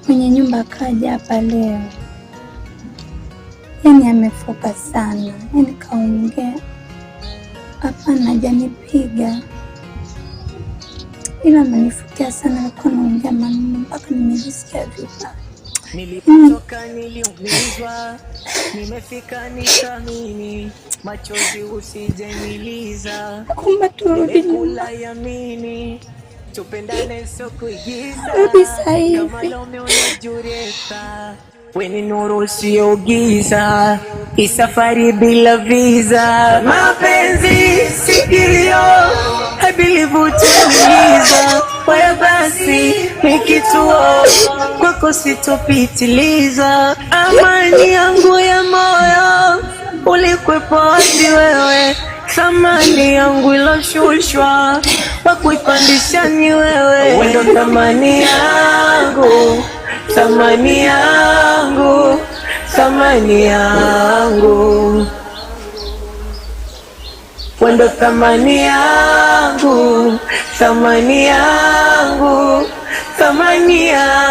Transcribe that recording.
mwenye nyumba akaja hapa leo, yani amefoka sana, yani kaongea. Hapana, hajanipiga ila amenifukia sana, alikuwa anaongea maneno mpaka nimejisikia vibaya. Nilipotoka niliumizwa, nimefika nikamini, machozi usijeniliza, kumbe turudi kula yamini, tupendane so kuigiza, kama Romeo na Julieta, weni nuru sio giza, isafari bila visa, mapenzi si kilio, I believe utaniuliza, wewe basi ni kituo, kwako sitopitiliza, amani yangu ya moyo, ulikwepo wapi wewe, thamani yangu iloshushwa, wakuipandisha ni wewe, wendo thamani yangu, thamani yangu, thamani yangu, wendo thamani yangu, thamani yangu, thamani yangu.